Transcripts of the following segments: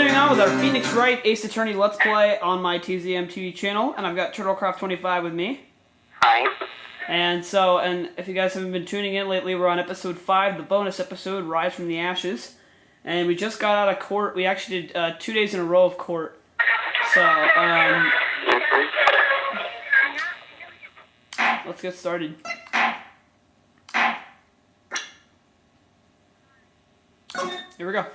Continuing on with our Phoenix Wright Ace Attorney Let's Play on my TZM TV channel, and I've got Turtlecraft25 with me. Hi. And if you guys haven't been tuning in lately, we're on episode 5, the bonus episode, Rise from the Ashes. And we just got out of court. We actually did 2 days in a row of court. So, let's get started. Here we go.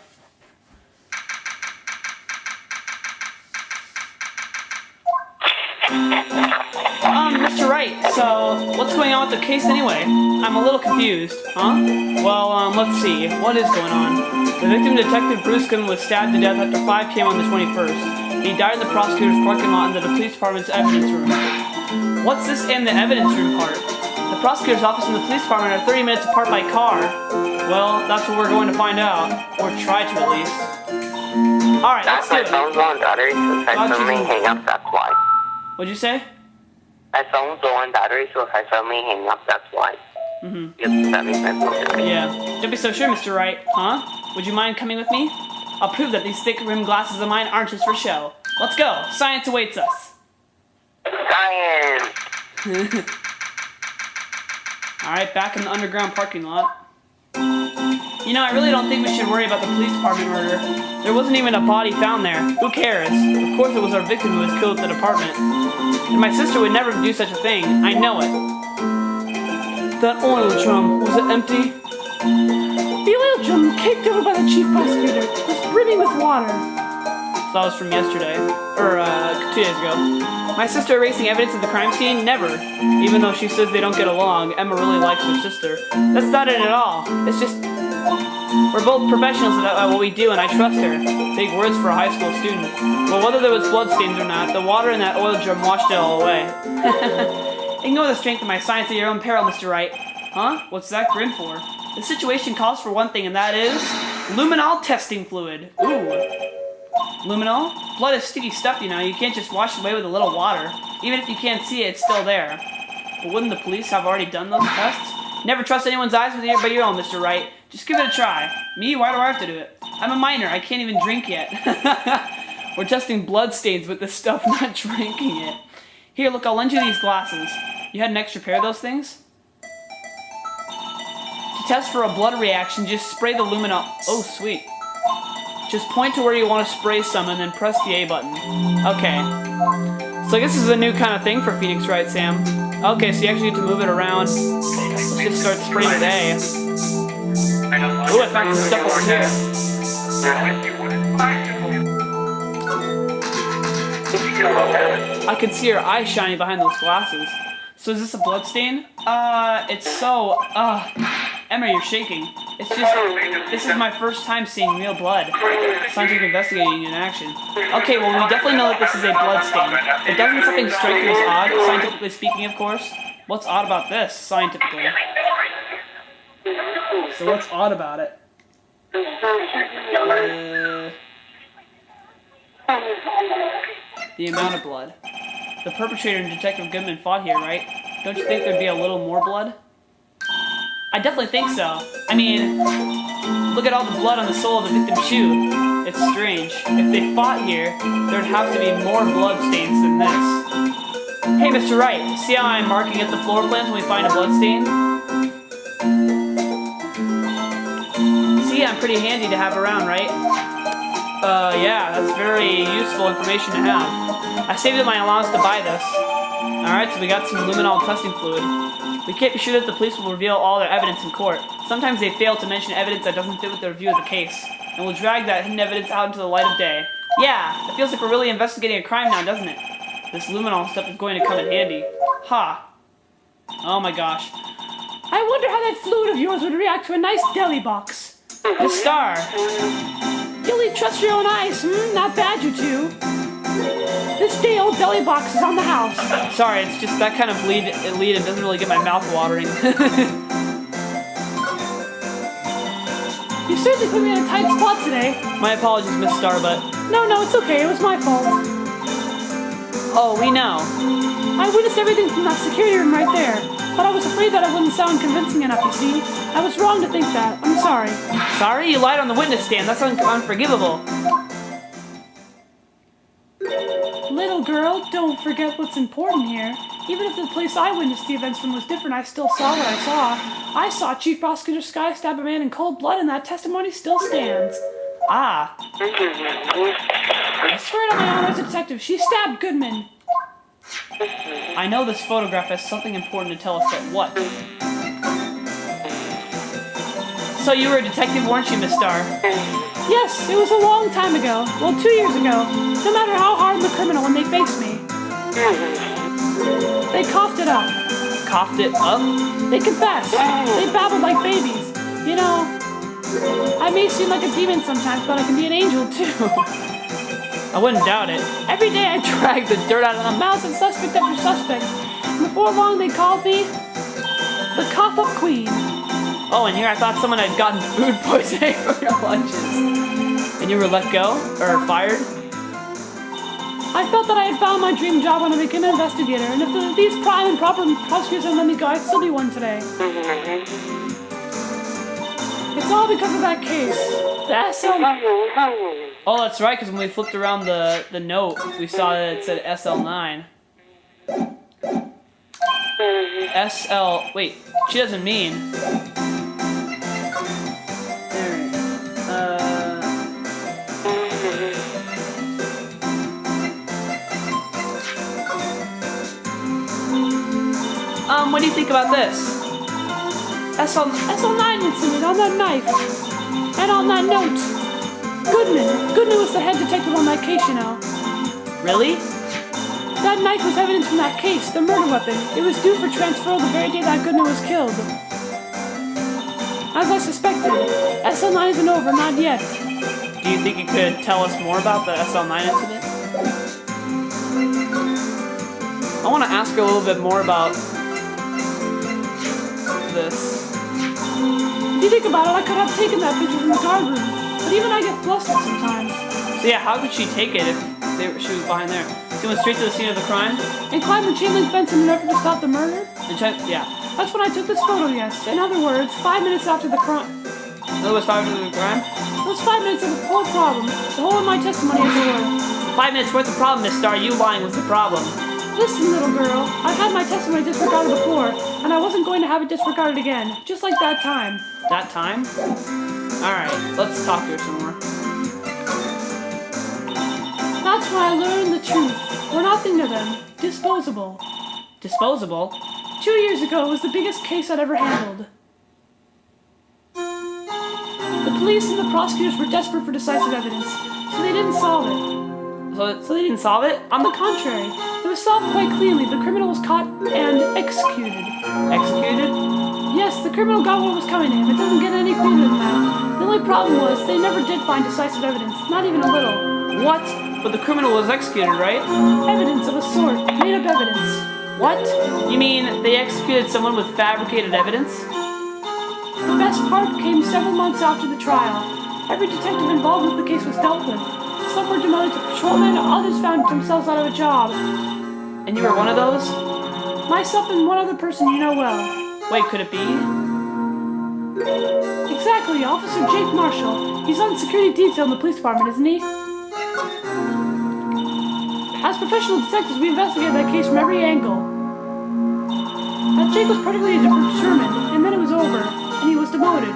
Mr. Wright, so what's going on with the case anyway? I'm a little confused, huh? Well, let's see. What is going on? The victim, Detective Bruskin, was stabbed to death after 5 p.m. on the 21st. He died in the prosecutor's parking lot under the police department's evidence room. What's this in the evidence room part? The prosecutor's office and the police department are 30 minutes apart by car. Well, that's what we're going to find out. Or try to, at least. Alright, let's do it. My phone's on battery, so if I suddenly hang up, that's why. What'd you say? My phone's low on battery, so if I suddenly hang up, that's why. Because that means my phone is Yeah. Don't be so sure, Mr. Wright, huh? Would you mind coming with me? I'll prove that these thick-rimmed glasses of mine aren't just for show. Let's go. Science awaits us. Science! Alright, back in the underground parking lot. You know, I really don't think we should worry about the police department murder. There wasn't even a body found there. Who cares? Of course it was our victim who was killed at the department. And my sister would never do such a thing. I know it. That oil drum, was it empty? The oil drum, kicked over by the chief prosecutor, was brimming with water. So that was from yesterday. Or, 2 days ago. My sister erasing evidence of the crime scene? Never. Even though she says they don't get along, Emma really likes her sister. That's not it at all. It's just... we're both professionals at what we do, and I trust her. Big words for a high school student. Well, whether there was bloodstains or not, the water in that oil drum washed it all away. Ignore the strength of my science at your own peril, Mr. Wright. Huh? What's that grin for? The situation calls for one thing, and that is... luminol testing fluid. Ooh. Luminol? Blood is sticky stuff, you know. You can't just wash it away with a little water. Even if you can't see it, it's still there. But wouldn't the police have already done those tests? Never trust anyone's eyes but your own, Mr. Wright. Just give it a try. Me? Why do I have to do it? I'm a minor. I can't even drink yet. We're testing bloodstains with this stuff, not drinking it. Here, look, I'll lend you these glasses. You had an extra pair of those things? To test for a blood reaction, just spray the luminol. Oh, sweet. Just point to where you want to spray some and then press the A button. Okay. So I guess this is a new kind of thing for Phoenix, right, Sam? Okay, so you actually get to move it around. Let's just start spraying with A. Ooh, I found some stuff over here. I can see her eyes shining behind those glasses. So is this a blood stain? It's so... Emma, you're shaking. It's just... this is my first time seeing real blood. Scientific investigating in action. Okay, well, we definitely know that this is a blood stain. But doesn't something strike you as odd, scientifically speaking, of course? What's odd about this, scientifically? So what's odd about it? The amount of blood. The perpetrator and Detective Goodman fought here, right? Don't you think there'd be a little more blood? I definitely think so. I mean, look at all the blood on the sole of the victim's shoe. It's strange. If they fought here, there'd have to be more blood stains than this. Hey, Mr. Wright, see how I'm marking at the floor plans when we find a blood stain? See, I'm pretty handy to have around, right? Yeah, that's very useful information to have. I saved up my allowance to buy this. Alright, so we got some luminol testing fluid. We can't be sure that the police will reveal all their evidence in court. Sometimes they fail to mention evidence that doesn't fit with their view of the case, and will drag that hidden evidence out into the light of day. Yeah, it feels like we're really investigating a crime now, doesn't it? This luminol stuff is going to come in handy. Ha! Oh my gosh. I wonder how that fluid of yours would react to a nice deli box. The star. You'll trust your own eyes, Not bad, you two. This day-old deli box is on the house. Sorry, it's just that kind of lead and doesn't really get my mouth watering. You certainly put me in a tight spot today. My apologies, Miss Starbutt. No, it's okay. It was my fault. Oh, we know. I witnessed everything from that security room right there. But I was afraid that I wouldn't sound convincing enough, you see. I was wrong to think that. I'm sorry. Sorry? You lied on the witness stand. That's unforgivable. girl. Don't forget what's important here. Even if the place I witnessed the events from was different, I still saw what I saw. I saw Chief Prosecutor Sky stab a man in cold blood, and that testimony still stands. Ah. I swear to my honor as a detective, she stabbed Goodman. I know this photograph has something important to tell us, but what? So you were a detective, weren't you, Miss Starr? Yes, it was a long time ago. Well, 2 years ago. No matter how hard the criminal when they faced me. They coughed it up. Coughed it up? They confessed. They babbled like babies. You know, I may seem like a demon sometimes, but I can be an angel too. I wouldn't doubt it. Every day I drag the dirt out of the mouths of suspect after suspect. And before long they called me the cough-up queen. Oh, and here I thought someone had gotten food poisoning for your lunches. And you were let go? Or fired? I felt that I had found my dream job when I became an investigator, and if these prime and proper prosecutors had let me go, I'd still be one today. It's all because of that case. The SL... Oh, that's right, because when we flipped around the note, we saw that it said SL9. SL... Wait, she doesn't mean... what do you think about this? SL9 incident on that knife. And on that note. Goodman was the head detective on that case, you know. Really? That knife was evidence from that case, the murder weapon. It was due for transfer the very day that Goodman was killed. As I suspected, SL9 isn't over, not yet. Do you think you could tell us more about the SL9 incident? I want to ask her a little bit more about this. If you think about it, I could have taken that picture from the guard room, but even I get flustered sometimes. So yeah, how could she take it if she was behind there? She went straight to the scene of the crime? And climbed the chain link fence in an effort to stop the murder? Yeah. That's when I took this photo, yes. In other words, 5 minutes after the crime. In other words, 5 minutes after the crime? It was 5 minutes of the whole problem. The whole of my testimony as it were. 5 minutes worth of problem, Miss Starr. You lying was the problem. Listen, little girl, I've had my testimony disregarded before, and I wasn't going to have it disregarded again, just like that time. That time? Alright, let's talk to her some more. That's when I learned the truth. We're nothing to them. Disposable. Disposable? 2 years ago, it was the biggest case I'd ever handled. The police and the prosecutors were desperate for decisive evidence, so they didn't solve it. So they didn't solve it? On the contrary, it was solved quite cleanly. The criminal was caught and executed. Executed? Yes, the criminal got what was coming to him. It doesn't get any cleaner than that. The only problem was they never did find decisive evidence, not even a little. What? But the criminal was executed, right? Evidence of a sort. Made up evidence. What? You mean they executed someone with fabricated evidence? The best part came several months after the trial. Every detective involved with the case was dealt with. Some were demoted to patrolmen, others found themselves out of a job. And you were one of those? Myself and one other person you know well. Wait, could it be? Exactly, Officer Jake Marshall. He's on security detail in the police department, isn't he? As professional detectives, we investigated that case from every angle. That Jake was particularly determined, and then it was over, and he was demoted.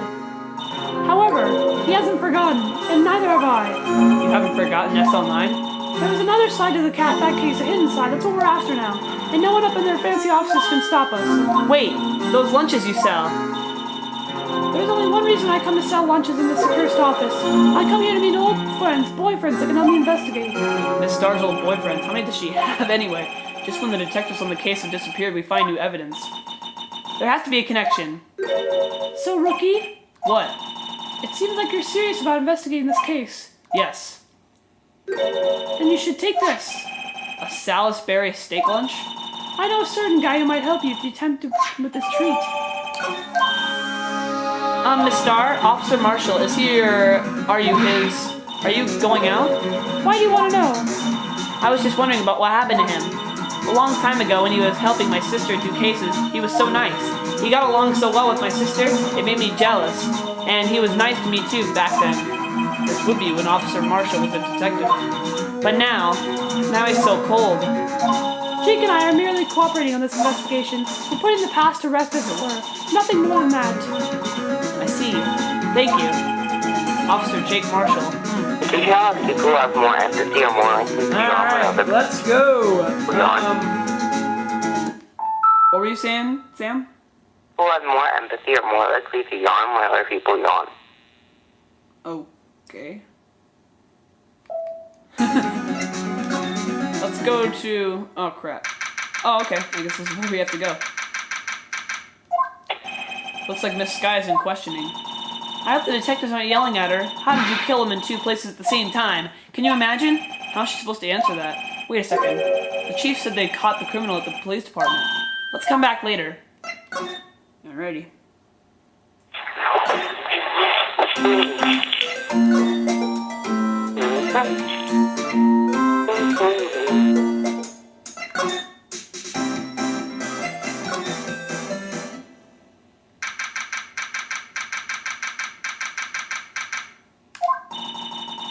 However, he hasn't forgotten, and neither have I. You haven't forgotten SL9? There was another side to that case, a hidden side. That's what we're after now. And no one up in their fancy offices can stop us. Wait, those lunches you sell. There's only one reason I come to sell lunches in this accursed office. I come here to meet old friends, boyfriends that can help me investigate. Miss Starr's old boyfriends, how many does she have anyway? Just when the detectives on the case have disappeared, we find new evidence. There has to be a connection. So, Rookie? What? It seems like you're serious about investigating this case. Yes. Then you should take this. A Salisbury steak lunch? I know a certain guy who might help you if you attempt to with this treat. Miss Starr, Officer Marshall, is he your... Are you going out? Why do you want to know? I was just wondering about what happened to him. A long time ago when he was helping my sister do cases, he was so nice. He got along so well with my sister, it made me jealous. And he was nice to me too back then. this would be when Officer Marshall was a detective. But now he's so cold. Jake and I are merely cooperating on this investigation. We're putting the past to rest, as it were. Nothing more than that. I see. Thank you. Officer Jake Marshall. Do you have people who have more empathy or more likely to yawn when Alright, other let's go. yawn? What were you saying, Sam? Who has more empathy or more likely to yawn when other people yawn? Okay. Let's go to... Oh, crap. Oh, okay. I guess this is where we have to go. Looks like Miss Sky's in questioning. I hope the detectives aren't yelling at her. How did you kill him in 2 places at the same time? Can you imagine? How's she supposed to answer that? Wait a second. The chief said they caught the criminal at the police department. Let's come back later. Alrighty.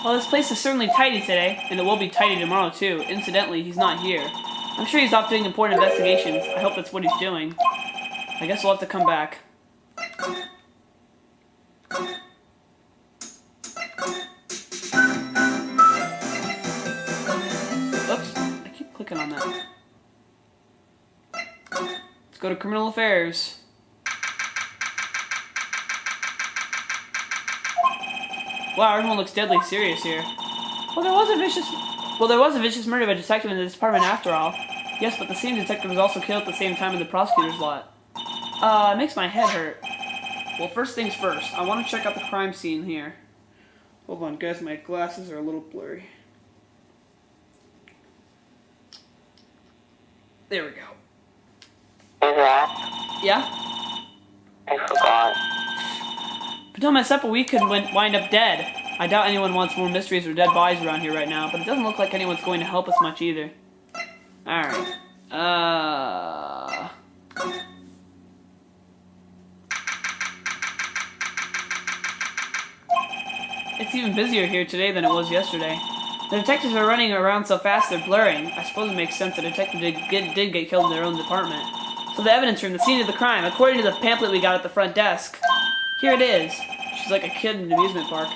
Well, this place is certainly tidy today, and it will be tidy tomorrow too. Incidentally, he's not here. I'm sure he's off doing important investigations. I hope that's what he's doing. I guess we'll have to come back. Oops, I keep clicking on that. Let's go to Criminal Affairs. Wow, everyone looks deadly serious here. Well, there was a vicious murder of a detective in the department after all. Yes, but the same detective was also killed at the same time in the prosecutor's lot. It makes my head hurt. Well, first things first, I want to check out the crime scene here. Hold on, guys, my glasses are a little blurry. There we go. Yeah? I forgot. But don't mess up or we could wind up dead. I doubt anyone wants more mysteries or dead bodies around here right now, but it doesn't look like anyone's going to help us much either. Alright. It's even busier here today than it was yesterday. The detectives are running around so fast they're blurring. I suppose it makes sense the detective did get killed in their own department. So the evidence room, the scene of the crime, according to the pamphlet we got at the front desk. Here it is. She's like a kid in an amusement park.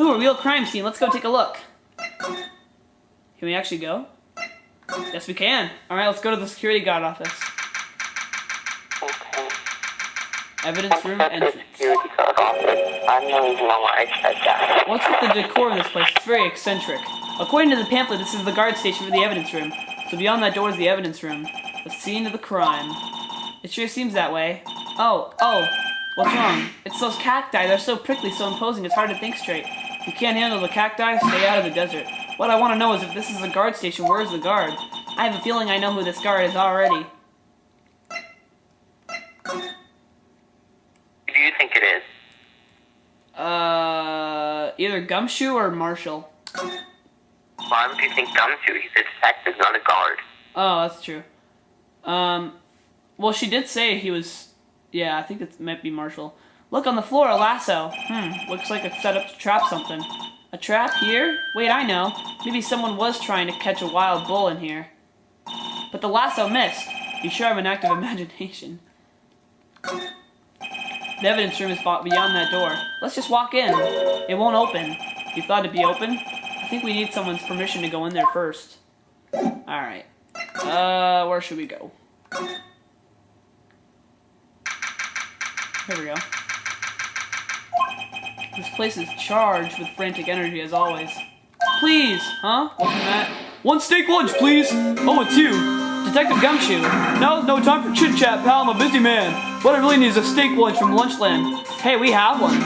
Ooh, a real crime scene. Let's go take a look. Can we actually go? Yes, we can. Alright, let's go to the security guard office. Okay. Evidence room entrance. Security guard office. I don't even know why I said that. What's with the decor in this place? It's very eccentric. According to the pamphlet, this is the guard station for the evidence room. So beyond that door is the evidence room. The scene of the crime. It sure seems that way. Oh. What's wrong? It's those cacti. They're so prickly, so imposing, it's hard to think straight. If you can't handle the cacti, stay out of the desert. What I want to know is if this is a guard station, where is the guard? I have a feeling I know who this guard is already. Who do you think it is? Either Gumshoe or Marshall. Why would you think Gumshoe? He's a detective, not a guard. Oh, that's true. Well, she did say he was... Yeah, I think it might be Marshall. Look on the floor, a lasso. Looks like it's set up to trap something. A trap here? Wait, I know. Maybe someone was trying to catch a wild bull in here. But the lasso missed. You sure have an active imagination. The evidence room is beyond that door. Let's just walk in. It won't open. You thought it'd be open? I think we need someone's permission to go in there first. Alright. Where should we go? Here we go. This place is charged with frantic energy as always. Please! Huh? What's that? 1 steak lunch, please! Oh, and 2. Detective Gumshoe. Now's no time for chit-chat, pal. I'm a busy man. What I really need is a steak lunch from Lunchland. Hey, we have one.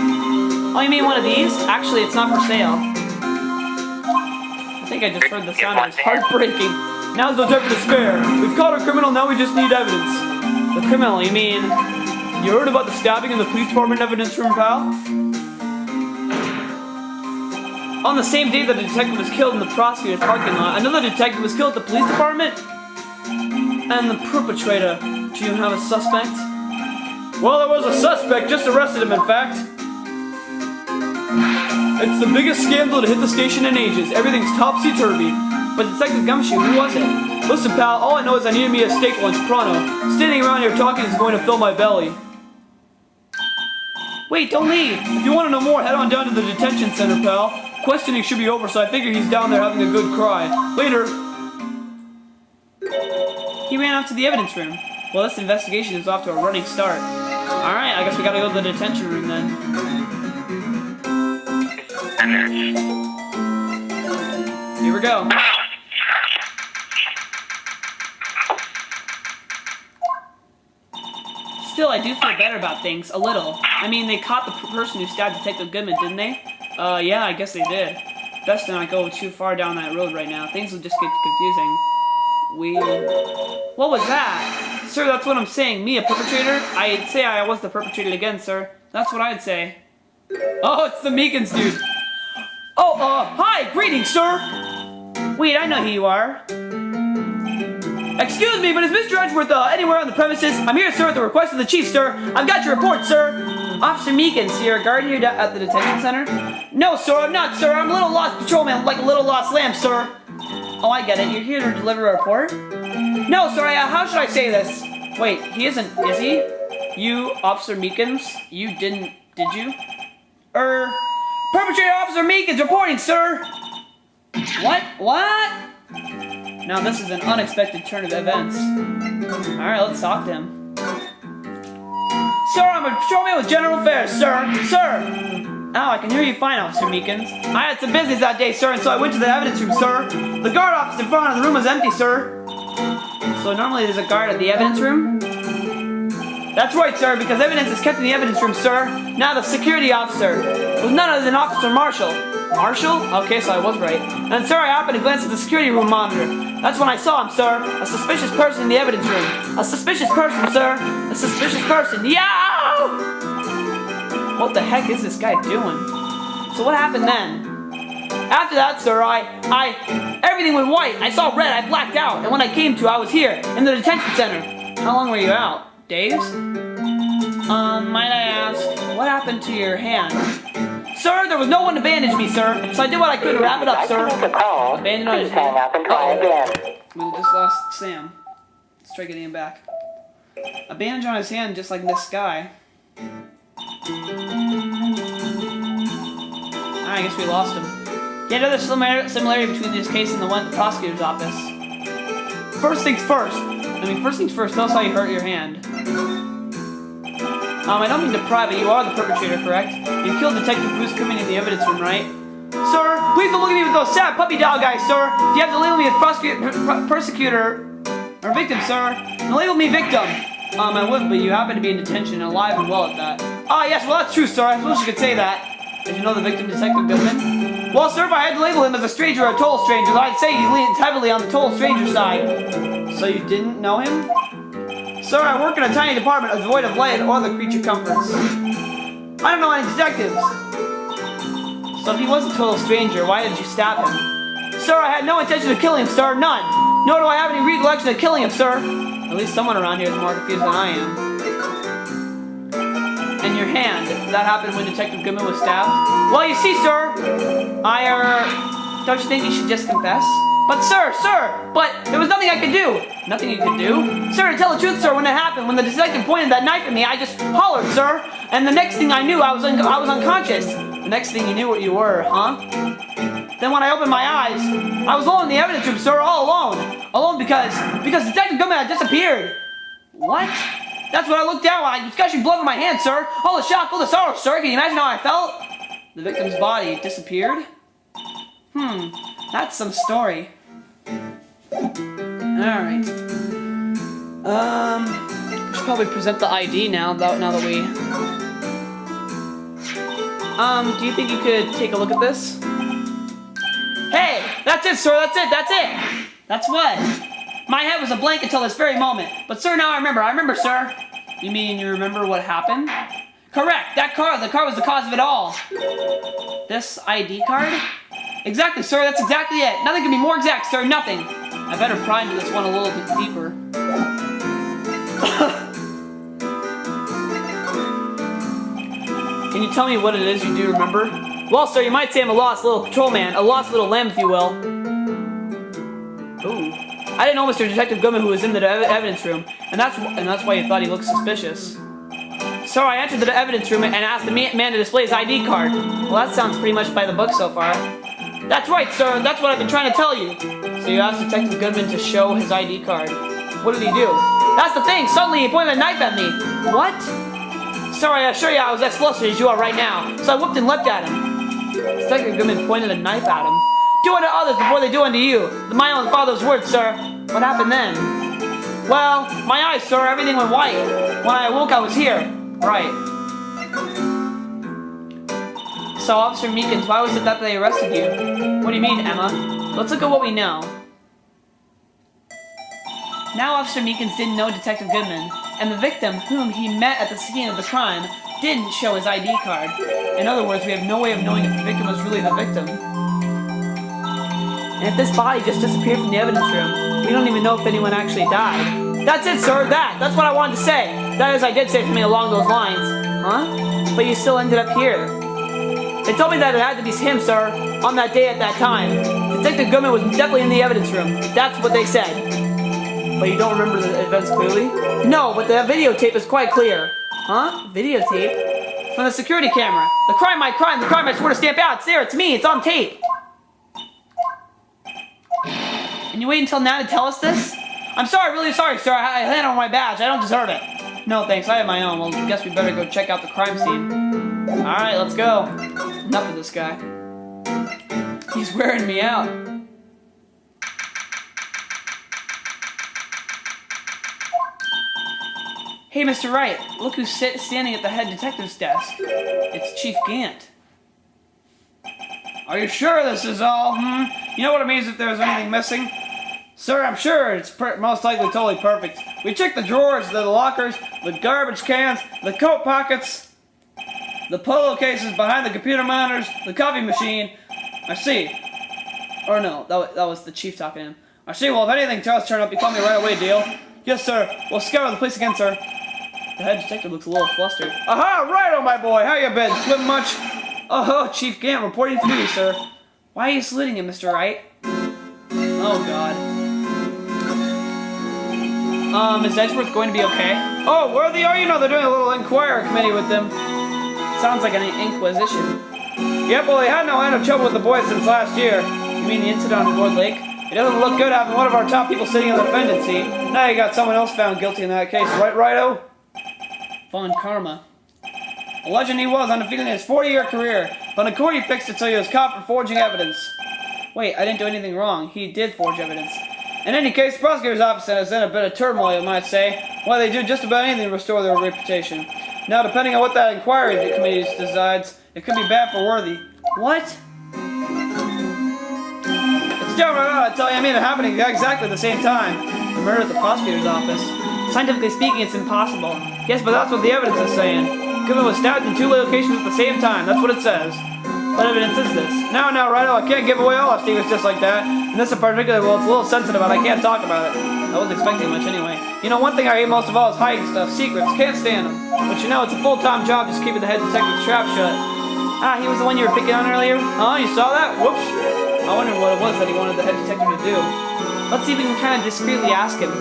Oh, you mean one of these? Actually, it's not for sale. I think I just heard the sound. It's heartbreaking. Now's no time for despair. We've caught our criminal, now we just need evidence. The criminal, you mean... You heard about the stabbing in the police department evidence room, pal? On the same day that the detective was killed in the prosecutor's parking lot, another detective was killed at the police department? And the perpetrator, do you have a suspect? Well, there was a suspect, just arrested him in fact. It's the biggest scandal to hit the station in ages. Everything's topsy-turvy. But Detective Gumshoe, who was it? Listen, pal, all I know is I need me a steak lunch pronto. Standing around here talking is going to fill my belly. Wait, don't leave. If you want to know more, head on down to the detention center, pal. Questioning should be over, so I figure he's down there having a good cry. Later. He ran out to the evidence room. Well, this investigation is off to a running start. Alright, I guess we gotta go to the detention room then. Here we go. Still, I do feel better about things, a little. I mean, they caught the person who stabbed Detective Goodman, didn't they? Yeah, I guess they did. Best to not go too far down that road right now. Things will just get confusing. What was that? Sir, that's what I'm saying. Me, a perpetrator? I'd say I was the perpetrator again, sir. That's what I'd say. Oh, it's the Meekins dude. Oh, hi! Greetings, sir! Wait, I know who you are. Excuse me, but is Mr. Edgeworth anywhere on the premises? I'm here, sir, at the request of the chief, sir. I've got your report, sir. Officer Meekins, you're a guard here at the detention center? No, sir, I'm not, sir. I'm a little lost patrolman, like a little lost lamb, sir. Oh, I get it. You're here to deliver a report? No, sir, how should I say this? Wait, he isn't, is he? You, Officer Meekins, you did you? Perpetrator Officer Meekins reporting, sir! What? Now this is an unexpected turn of events. Alright, let's talk to him. Sir, I'm a patrolman with General Affairs, sir! Sir! Oh, I can hear you fine, Officer Meekins. I had some business that day, sir, and so I went to the evidence room, sir. The guard office in front of the room was empty, sir. So normally there's a guard at the evidence room? That's right, sir, because evidence is kept in the evidence room, sir. Now the security officer was none other than Officer Marshall. Marshall? Okay, so I was right. And sir, I happened to glance at the security room monitor. That's when I saw him, sir. A suspicious person in the evidence room. A suspicious person, sir. A suspicious person. Yow! What the heck is this guy doing? So what happened then? After that, sir, everything went white. I saw red, I blacked out. And when I came to, I was here, in the detention center. How long were you out? Days? Might I ask, what happened to your hand? Sir, there was no one to bandage me, sir. So I did what I could to wrap it up, sir. A bandage on his hand. We just lost Sam. Let's try getting him back. A bandage on his hand, just like this guy. I guess we lost him. Yet another similarity between this case and the one at the prosecutor's office. First things first, tell us how you hurt your hand. I don't mean to pry, but you are the perpetrator, correct? You killed Detective Bruce Cumming in the evidence room, right? Sir, please don't look at me with those sad puppy dog eyes, sir. If you have to label me as persecutor or victim, sir, then label me victim. I wouldn't, but you happen to be in detention, alive and well at that. Yes, well that's true, sir. I suppose you could say that. Did you know the victim, Detective Goodman? Well, sir, if I had to label him as a stranger or a total stranger, then I'd say he leans heavily on the total stranger side. So you didn't know him? Sir, I work in a tiny department devoid of light or the creature comforts. I don't know any detectives. So if he was a total stranger, why did you stab him? Sir, I had no intention of killing him, sir. None. Nor do I have any recollection of killing him, sir. At least someone around here is more confused than I am. And your hand, did that happen when Detective Goodman was stabbed? Well, you see, sir, don't you think you should just confess? But sir, but there was nothing I could do. Nothing you could do? Sir, to tell the truth, sir, when it happened, when the detective pointed that knife at me, I just hollered, sir. And the next thing I knew, I was unconscious. The next thing you knew what you were, huh? Then when I opened my eyes, I was alone in the evidence room, sir, all alone. Alone because Detective Goodman had disappeared. What? That's when I looked down, I was gushing blood from my hand, sir. All the shock, all the sorrow, sir. Can you imagine how I felt? The victim's body disappeared? That's some story. Alright. We should probably present the ID now that we... do you think you could take a look at this? Hey! That's it, sir! That's it! That's what? My head was a blank until this very moment. But sir, now I remember, sir. You mean you remember what happened? Correct! The car was the cause of it all. This ID card? Exactly, sir, that's exactly it. Nothing can be more exact, sir, nothing. I better pry into this one a little bit deeper. Can you tell me what it is you do remember? Well, sir, you might say I'm a lost little patrolman, a lost little lamb, if you will. Ooh. I didn't know Mr. Detective Goodman who was in the evidence room, and that's why you thought he looked suspicious. So I entered the evidence room and asked the man to display his ID card. Well, that sounds pretty much by the book so far. That's right, sir. That's what I've been trying to tell you. So you asked Detective Goodman to show his ID card. What did he do? That's the thing. Suddenly he pointed a knife at me. What? Sorry, I assure you I was as flustered as you are right now. So I whooped and leapt at him. Detective Goodman pointed a knife at him. Do unto others before they do unto you. My own father's words, sir. What happened then? Well, my eyes, sir, everything went white. When I awoke, I was here. Right. So, Officer Meekins, why was it that they arrested you? What do you mean, Emma? Let's look at what we know. Now Officer Meekins didn't know Detective Goodman, and the victim, whom he met at the scene of the crime, didn't show his ID card. In other words, we have no way of knowing if the victim was really the victim. And if this body just disappeared from the evidence room, we don't even know if anyone actually died. That's it, sir, that's what I wanted to say. That is, I did say something along those lines. Huh? But you still ended up here. They told me that it had to be him, sir, on that day at that time. Detective Goodman was definitely in the evidence room. That's what they said. But you don't remember the events clearly? No, but the videotape is quite clear. Huh? Videotape? From the security camera. The crime I swear to stamp out. It's there, it's me, it's on tape. And you wait until now to tell us this? I'm sorry, really sorry, sir. I landed on my badge. I don't deserve it. No, thanks. I have my own. Well, I guess we better go check out the crime scene. Alright, let's go. Enough of this guy. He's wearing me out. Hey, Mr. Wright. Look who's standing at the head detective's desk. It's Chief Gant. Are you sure this is all? You know what it means if there's anything missing? Sir, I'm sure it's most likely totally perfect. We checked the drawers, the lockers, the garbage cans, the coat pockets, the polo cases behind the computer monitors, the coffee machine. I see. Or no, that was the chief talking to him. I see. Well, if anything does turn up, you call me right away, deal? Yes, sir. We'll scour the place again, sir. The head detective looks a little flustered. Aha! Right on, my boy. How you been? Slipping much? Oh, Chief Gant, reporting for you, sir. Why are you saluting him, Mr. Wright? Oh, God. Is Edgeworth going to be okay? Oh, where are you? No, they're doing a little inquiry committee with them. Sounds like an inquisition. Yep, well, they had no end of trouble with the boys since last year. You mean the incident on Lord Lake? It doesn't look good having one of our top people sitting in the defendant seat. Now you got someone else found guilty in that case, right, Righto? Von Karma. A legend he was, undefeated in his 40-year career, but in court he fixed it so he was caught for forging evidence. Wait, I didn't do anything wrong. He did forge evidence. In any case, the prosecutor's office is in a bit of turmoil, you might say. Why, they do just about anything to restore their reputation. Now, depending on what that inquiry committee decides, it could be bad for Worthy. What? It's downright odd, I tell you. I mean, it happening exactly at the same time. The murder at the prosecutor's office. Scientifically speaking, it's impossible. Yes, but that's what the evidence is saying. Goodman was stabbed in 2 locations at the same time. That's what it says. What evidence is this? Now, Righto, I can't give away all our secrets just like that. And this in particular, well, it's a little sensitive, and I can't talk about it. I wasn't expecting much anyway. You know, one thing I hate most of all is hiding stuff, secrets. Can't stand them. But you know, it's a full-time job just keeping the head detective's trap shut. Ah, he was the one you were picking on earlier? Oh, you saw that? Whoops. I wondered what it was that he wanted the head detective to do. Let's see if we can kind of discreetly ask him.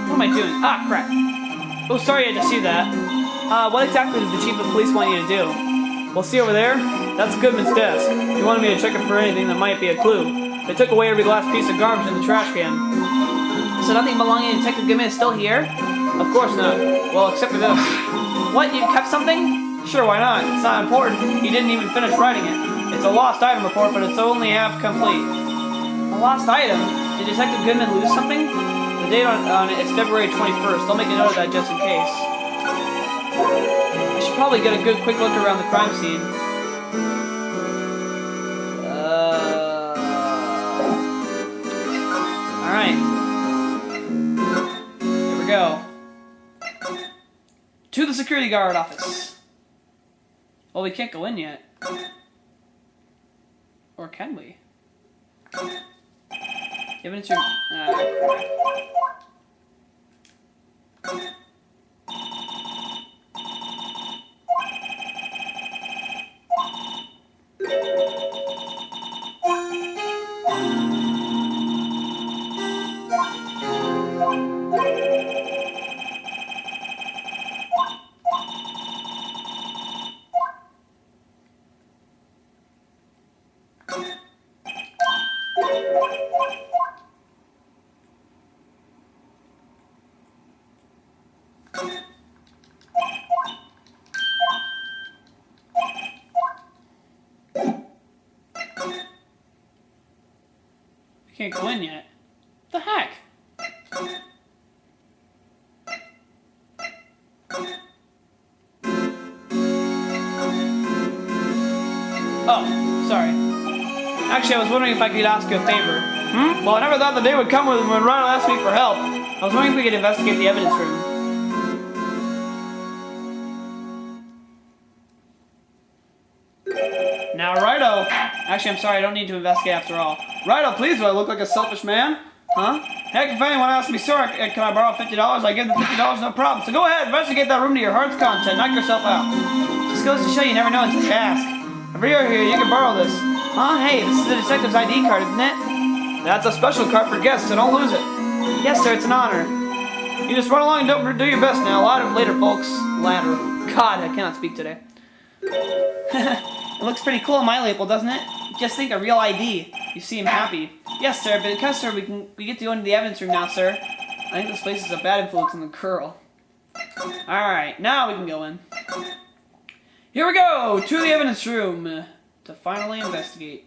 What am I doing? Ah, crap. Oh, sorry I had to see that. What exactly did the chief of police want you to do? Well, see over there? That's Goodman's desk. He wanted me to check it for anything that might be a clue. They took away every last piece of garbage in the trash can. So nothing belonging to Detective Goodman is still here? Of course not. Well, except for this. What, you kept something? Sure, why not? It's not important. He didn't even finish writing it. It's a lost item report, but it's only half complete. A lost item? Did Detective Goodman lose something? The date on it is February 21st. I'll make a note of that just in case. I should probably get a good quick look around the crime scene. Alright. Here we go. To the security guard office. Well, we can't go in yet. Or can we? Evidence room. Crap. Can't go in yet. What the heck? Oh, sorry. Actually, I was wondering if I could ask you a favor. Well, I never thought the day would come when Ronald asked me for help. I was wondering if we could investigate the evidence room. Now, Righto. Actually, I'm sorry, I don't need to investigate after all. Righto, please, do I look like a selfish man? Huh? Heck, if anyone asks me, sir, can I borrow $50? I give them $50, no problem. So go ahead, investigate that room to your heart's content. Knock yourself out. Just goes to show you never know until you ask. If you're here, you can borrow this. Huh? Hey, this is the detective's ID card, isn't it? That's a special card for guests, so don't lose it. Yes, sir, it's an honor. You just run along and don't do your best now. Later, folks. Ladder. God, I cannot speak today. It looks pretty cool on my label, doesn't it? Just think, a real ID. You seem happy. Yes, sir, but because, sir, we get to go into the evidence room now, sir. I think this place is a bad influence on the girl. Alright, now we can go in. Here we go! To the evidence room to finally investigate.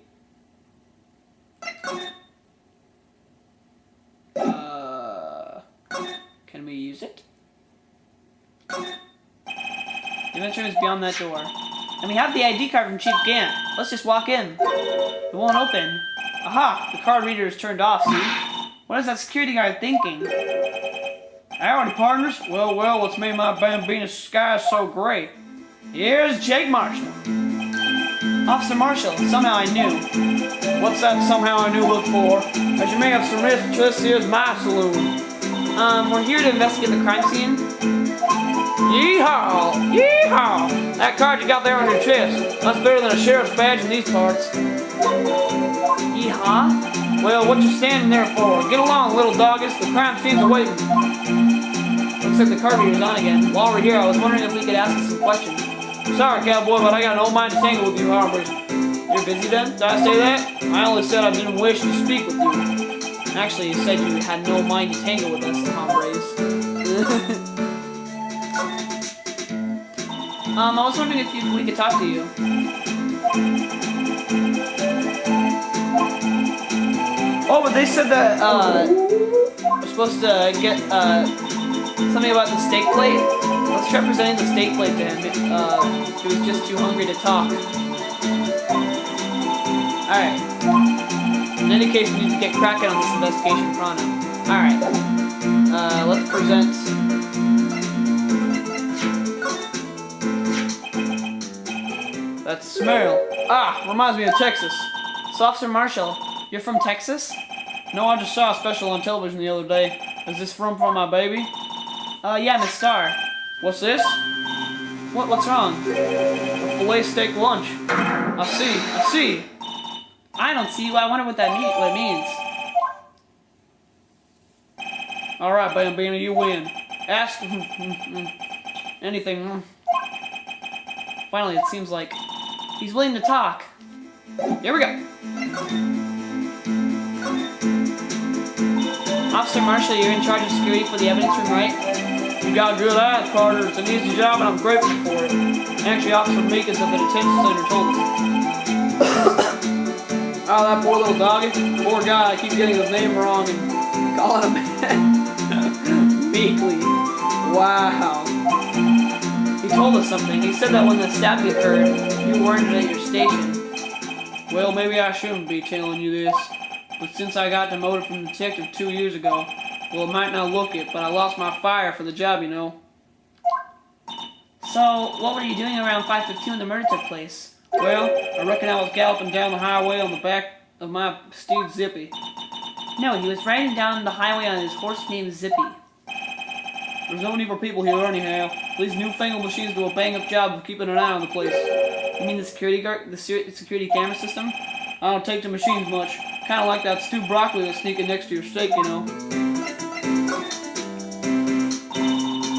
Can we use it? The evidence room is beyond that door. And we have the ID card from Chief Gant. Let's just walk in. It won't open. Aha! The card reader is turned off, see? What is that security guard thinking? Howdy, partners. Well, what's made my Bambina's sky so great? Here's Jake Marshall. Officer Marshall, somehow I knew. What's that somehow I knew look for? As you may have surmised, this here's my saloon. We're here to investigate the crime scene. Yeehaw! Yeehaw! That card you got there on your chest. That's better than a sheriff's badge in these parts. Yeehaw? Well, what you standing there for? Get along, little doggies. The crime scene's awaiting. Looks like the card reader's on again. While we're here, I was wondering if we could ask you some questions. Sorry, cowboy, but I got no mind to tangle with you hombres. You're busy then? Did I say that? I only said I didn't wish to speak with you. Actually, you said you had no mind to tangle with us, hombres. I was wondering if we could talk to you. Oh, but they said that, we're supposed to get, something about the steak plate. Let's try presenting the steak plate to him. He was just too hungry to talk. Alright. In any case, we need to get cracking on this investigation pronto. Alright. Let's present... that smell. Ah, reminds me of Texas. So, Officer Marshall, you're from Texas? No, I just saw a special on television the other day. Is this from for my baby? Yeah, Miss Starr. What's this? What's wrong? A filet steak lunch. I see. I don't see. I wonder what it means. Alright, Bambina, you win. Ask anything. Finally, it seems like he's willing to talk. Here we go. Officer Marshall, you're in charge of security for the evidence room, right? You got good eyes, Carter. It's an easy job, and I'm grateful for it. Actually, Officer Meekins of the detention center told us. Oh, that poor little doggy. Poor guy. I keep getting his name wrong and calling him Meekly. Wow. He told us something. He said that when the stabbing occurred, you weren't at your station. Well, maybe I shouldn't be telling you this, but since I got demoted from detective 2 years ago, well, it might not look it, but I lost my fire for the job, you know. So, what were you doing around 5:15 when the murder took place? Well, I reckon I was galloping down the highway on the back of my steed Zippy. No, he was riding down the highway on his horse named Zippy. There's no need for people here anyhow. These newfangled machines do a bang-up job of keeping an eye on the place. You mean the security camera system? I don't take to machines much. Kind of like that stewed broccoli that's sneaking next to your steak, you know.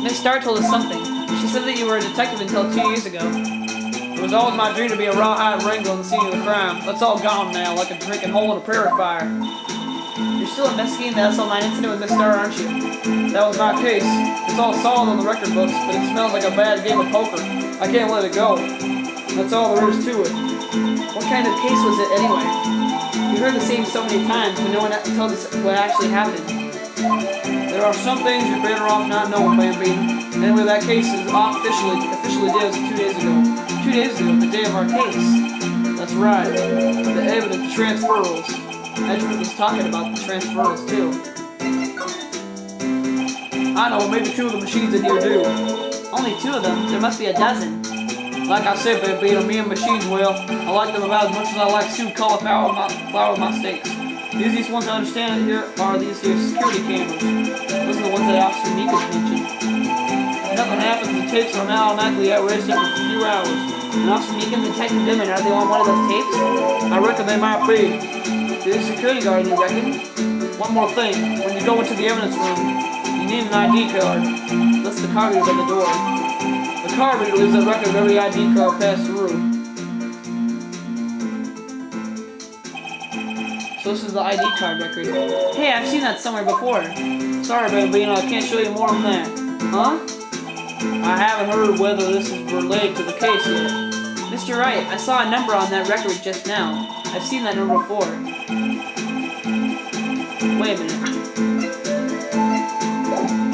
Miss Starr told us something. She said that you were a detective until 2 years ago. It was always my dream to be a rawhide wrangler on the scene of the crime. That's all gone now, like a drinking hole in a prairie fire. You're still investigating the SL9 incident with Miss Starr, aren't you? That was my case. It's all solid on the record books, but it smells like a bad game of poker. I can't let it go. That's all there is to it. What kind of case was it anyway? We heard the same so many times, but no one told us what actually happened. There are some things you're better off not knowing, Bambino. Anyway, that case is officially dead 2 days ago. 2 days ago, the day of our case. That's right. The evidence transfers. Edgeworth was talking about the transfers too. I know, maybe 2 of the machines in here do. Only 2 of them? There must be a dozen. Like I said, Bambino, me and machines, well, I like them about as much as I like stewed cauliflower with my steaks. The easiest ones to understand here are these here security cameras. Those are the ones that Officer Mika's mentioned. If nothing happens, the tapes are now automatically at rest every few hours. And Officer Mika and Detective Goodman, are they on one of those tapes? I reckon they might be. There's a security guard, you reckon? One more thing. When you go into the evidence room, you need an ID card. That's the card reader at the door. The card reader leaves a record of every ID card passed through. So this is the ID card record. Hey, I've seen that somewhere before. Sorry, Bambino, I can't show you more than that. Huh? I haven't heard whether this is related to the case yet. Mr. Wright, I saw a number on that record just now. I've seen that number before. Wait a minute.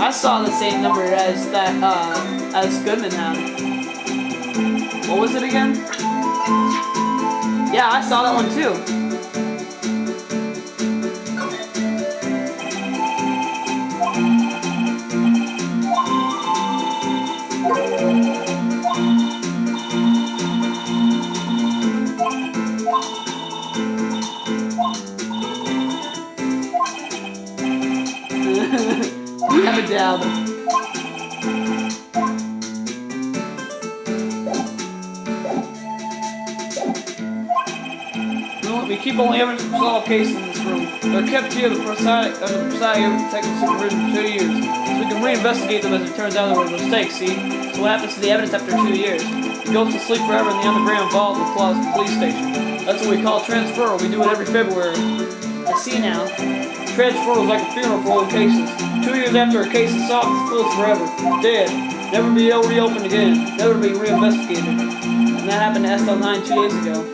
I saw the same number as as Goodman had. What was it again? Yeah, I saw that one too. You have a dab. We keep only evidence from solved cases in this room. They're kept here under the presiding detective supervision for 2 years. So we can reinvestigate them as it turns out there were mistakes, see? So what happens to the evidence after 2 years? It goes to sleep forever in the underground vault of the Plaza Police Station. That's what we call transferal. We do it every February. I see now. Transferal is like a funeral for old cases. 2 years after a case is solved, it's closed forever. Dead. Never be reopened again. Never be reinvestigated. And that happened to SL9 2 days ago.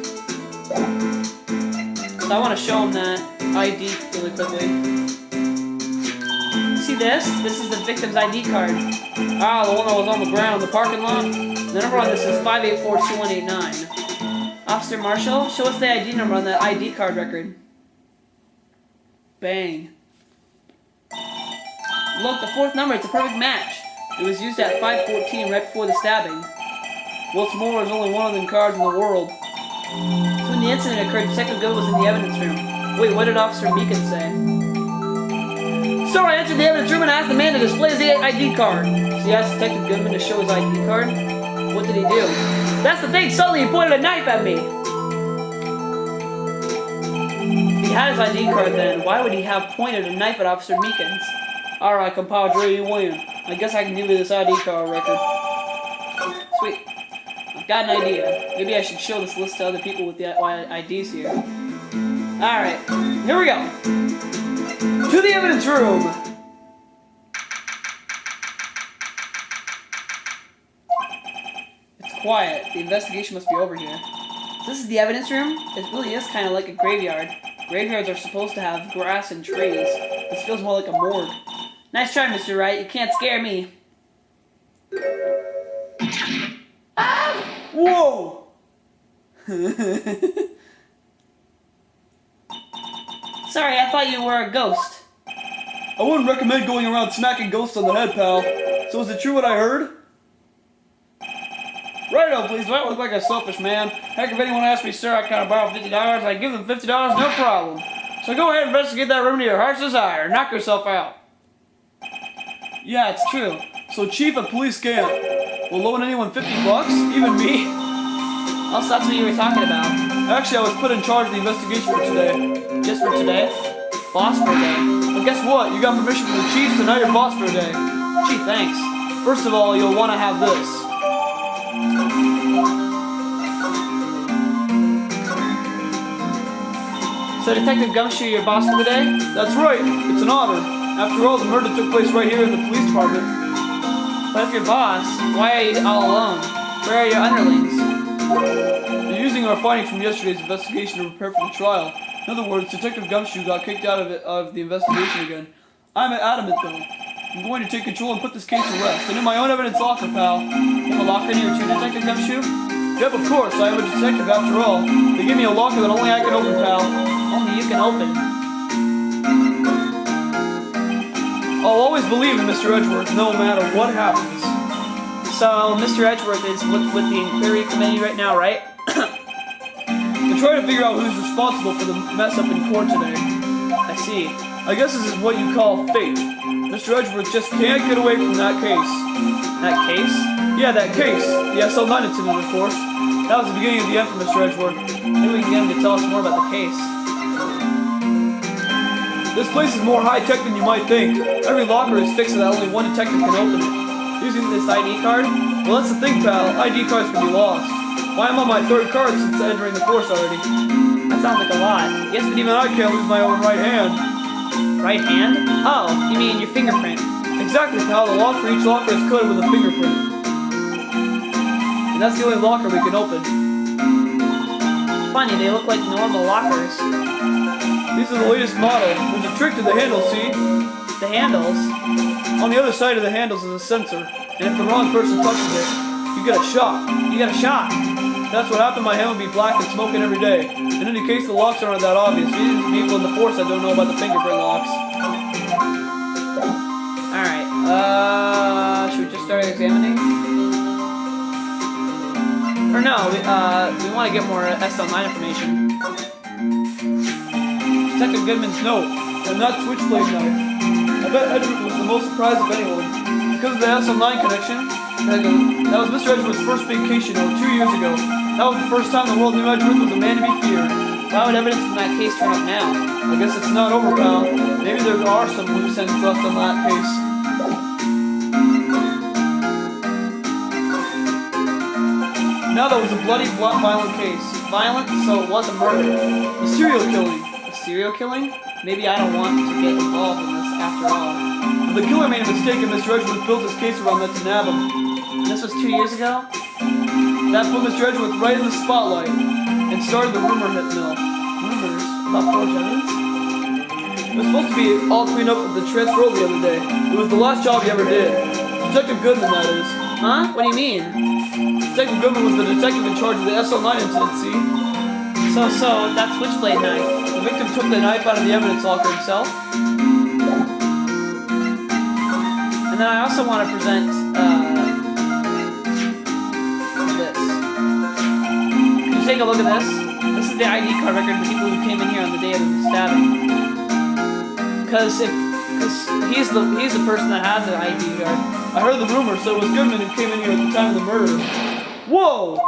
So I want to show him that ID really quickly. See this? This is the victim's ID card. Ah, the one that was on the ground in the parking lot. The number on this is 5842189. Officer Marshall, show us the ID number on the ID card record. Bang. Look, the 4th number, it's a perfect match. It was used at 5:14 right before the stabbing. What's more, there's only one of them cards in the world. So when the incident occurred, Detective Good was in the evidence room. Wait, what did Officer Meekin say? So I entered the evidence room and asked the man to display his ID card. So he asked Detective Goodman to show his ID card? What did he do? That's the thing, suddenly he pointed a knife at me! If he had his ID card then, why would he have pointed a knife at Officer Meekins? Alright, compadre, you win. I guess I can give you this ID card record. Sweet. I've got an idea. Maybe I should show this list to other people with the IDs here. Alright, here we go. To the evidence room! It's quiet. The investigation must be over here. This is the evidence room? It really is kind of like a graveyard. Graveyards are supposed to have grass and trees. This feels more like a morgue. Nice try, Mr. Wright. You can't scare me. Ah! Whoa! Sorry, I thought you were a ghost. I wouldn't recommend going around smacking ghosts on the head, pal. So is it true what I heard? Righto, please. Do I look like a selfish man? Heck, if anyone asks me, sir, I kind of borrow $50, I give them $50, no problem. So go ahead and investigate that room to your heart's desire. Knock yourself out. Yeah, it's true. So chief of police scam will loan anyone $50? Even me? Also, that's what you were talking about. Actually, I was put in charge of the investigation for today. Just for today? Boss for a day. But guess what? You got permission from the chief, so now you're boss for a day. Gee, thanks. First of all, you'll want to have this. So Detective Gumshoe, your boss for the day? That's right. It's an honor. After all, the murder took place right here in the police department. But if you're boss, why are you all alone? Where are your underlings? They're using our findings from yesterday's investigation to prepare for the trial. In other words, Detective Gumshoe got kicked out of the investigation again. I'm adamant, though. I'm going to take control and put this case to rest. And in my own evidence locker, pal. You have a locker in here too, Detective Gumshoe? Yep, of course. I am a detective after all. They give me a locker that only I can open, pal. Only you can open. I'll always believe in Mr. Edgeworth, no matter what happens. So, Mr. Edgeworth is with the inquiry committee right now, right? To try to figure out who's responsible for the mess up in court today. I see. I guess this is what you call fate. Mr. Edgeworth just can't get away from that case. That case? Yeah, that case. The SL9 incident, of course. That was the beginning of the end for Mr. Edgeworth. Maybe we can get him to tell us more about the case. This place is more high-tech than you might think. Every locker is fixed so that only one detective can open it. Using this ID card? Well, that's the thing, pal. ID cards can be lost. Why, I'm on my third card since entering the force already. That sounds like a lot. Yes, but even I can't lose my own right hand. Right hand? Oh, you mean your fingerprint. Exactly, pal. The lock for each locker is coded with a fingerprint. And that's the only locker we can open. Funny, they look like normal lockers. These are the latest model. There's a trick to the handles, see? The handles? On the other side of the handles is a sensor. And if the wrong person touches it, you get a shock. You got a shot. That's what happened. My hand would be black and smoking every day. In any case, the locks aren't that obvious. These are people in the force that don't know about the fingerprint locks. Alright, should we just start examining? Or no, we want to get more SL9 information. Detective Goodman's note, and that switchblade knife. I bet Edgeworth was the most surprised of anyone. Because of the SL9 connection, that was Mr. Edgeworth's first big case, you know, 2 years ago. That was the first time the world knew Edgeworth was a man to be feared. Why would evidence from that case turn up now? I guess it's not over, pal. Maybe there are some loose ends left on that case. Now that was a bloody, violent case. Violent? So it was a murder. A serial killing. A serial killing? Maybe I don't want to get involved in this after all. The killer made a mistake and Mr. Edgeworth built his case around that to nab him. This was 2 years ago? That put Mr. Edgeworth right in the spotlight and started the rumor mill. Rumors about forged evidence? It was supposed to be all cleaned up with the transfer the other day. It was the last job he ever did. Detective Goodman, that is. Huh? What do you mean? Detective Goodman was the detective in charge of the SL9 incident, see? So, that switchblade knife. The victim took the knife out of the evidence locker himself. And then I also want to present, this. Can you take a look at this? This is the ID card record of the people who came in here on the day of the stabbing. Because he's the person that has an ID card. I heard the rumor, so it was Goodman who came in here at the time of the murder. Whoa!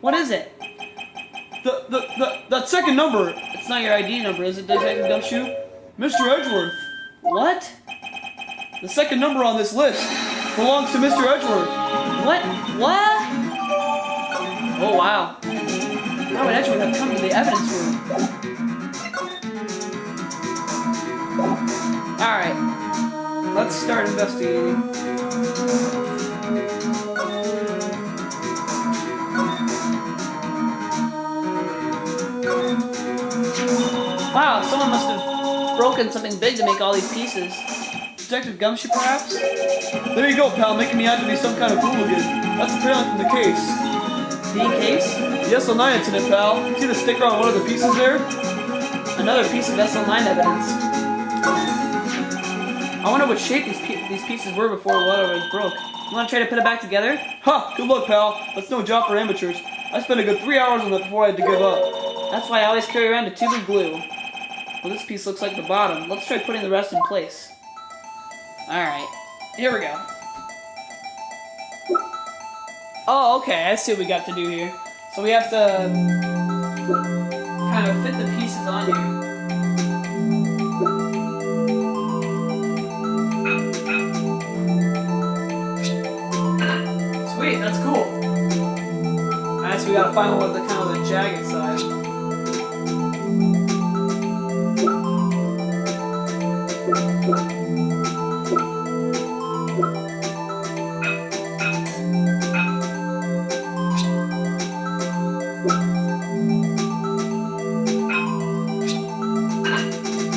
What is it? That second number! It's not your ID number, is it, Detective Gumshoe? Mr. Edgeworth! What? The second number on this list belongs to Mr. Edgeworth. What? What? Oh, wow. How would Edgeworth have come to the evidence room? Alright. Let's start investigating. Wow, someone must have broken something big to make all these pieces. Detective Gumshoe, perhaps? There you go, pal, making me out to be some kind of hooligan. That's apparently from the case. The case? The SL9 incident, pal. See the sticker on one of the pieces there? Another piece of SL9 evidence. I wonder what shape these these pieces were before the letter was broke. You want to try to put it back together? Ha! Good luck, pal. That's no job for amateurs. I spent a good 3 hours on that before I had to give up. That's why I always carry around a tube of glue. Well, this piece looks like the bottom. Let's try putting the rest in place. Alright. Here we go. Oh, okay. I see what we got to do here. So we have to kind of fit the pieces on here. Sweet, that's cool. Alright, so we gotta find one with the kind of the jagged side.